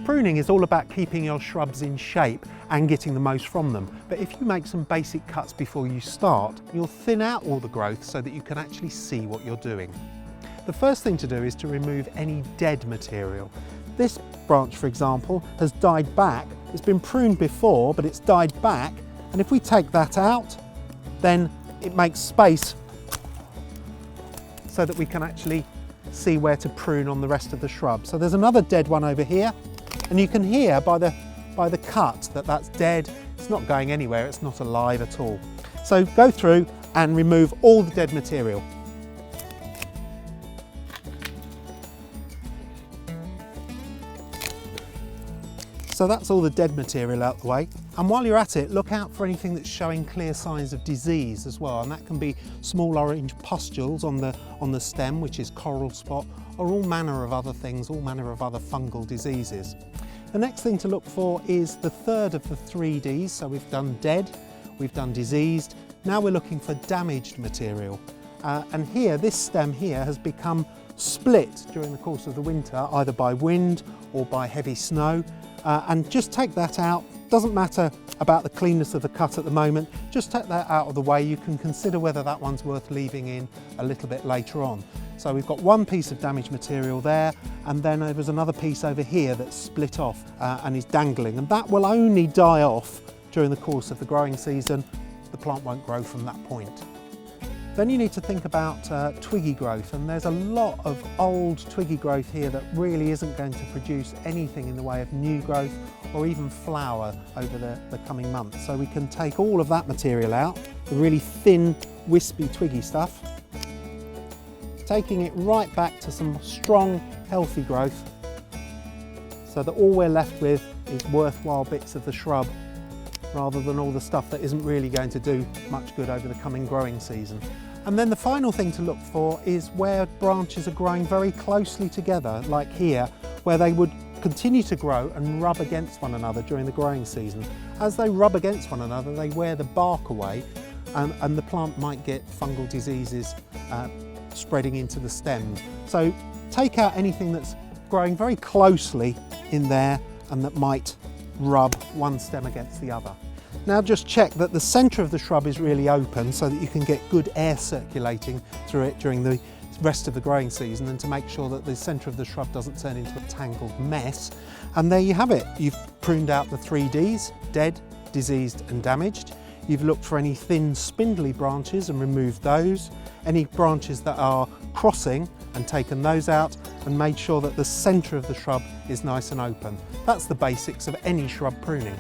Pruning is all about keeping your shrubs in shape and getting the most from them. But if you make some basic cuts before you start, you'll thin out all the growth so that you can actually see what you're doing. The first thing to do is to remove any dead material. This branch, for example, has died back. It's been pruned before, but it's died back. And if we take that out, then it makes space so that we can actually see where to prune on the rest of the shrub. So there's another dead one over here, and you can hear by the cut that that's dead. It's not going anywhere, it's not alive at all. So go through and remove all the dead material. So that's all the dead material out the way. And while you're at it, look out for anything that's showing clear signs of disease as well. And that can be small orange pustules on the stem, which is coral spot, or all manner of other things, all manner of other fungal diseases. The next thing to look for is the third of the 3Ds. So we've done dead, we've done diseased. Now we're looking for damaged material. And here, this stem here has become split during the course of the winter, either by wind or by heavy snow. And just take that out. Doesn't matter about the cleanness of the cut at the moment, just take that out of the way. You can consider whether that one's worth leaving in a little bit later on. So we've got one piece of damaged material there, and then there was another piece over here that's split off and is dangling, and that will only die off during the course of the growing season. The plant won't grow from that point. Then you need to think about twiggy growth, and there's a lot of old twiggy growth here that really isn't going to produce anything in the way of new growth or even flower over the coming months. So we can take all of that material out, the really thin, wispy, twiggy stuff, taking it right back to some strong, healthy growth, so that all we're left with is worthwhile bits of the shrub, rather than all the stuff that isn't really going to do much good over the coming growing season. And then the final thing to look for is where branches are growing very closely together, like here, where they would continue to grow and rub against one another during the growing season. As they rub against one another, they wear the bark away, and the plant might get fungal diseases spreading into the stems. So take out anything that's growing very closely in there and that might rub one stem against the other. Now just check that the centre of the shrub is really open so that you can get good air circulating through it during the rest of the growing season, and to make sure that the centre of the shrub doesn't turn into a tangled mess. And there you have it. You've pruned out the 3Ds, dead, diseased and damaged. You've looked for any thin spindly branches and removed those. Any branches that are crossing and taken those out, and made sure that the centre of the shrub is nice and open. That's the basics of any shrub pruning.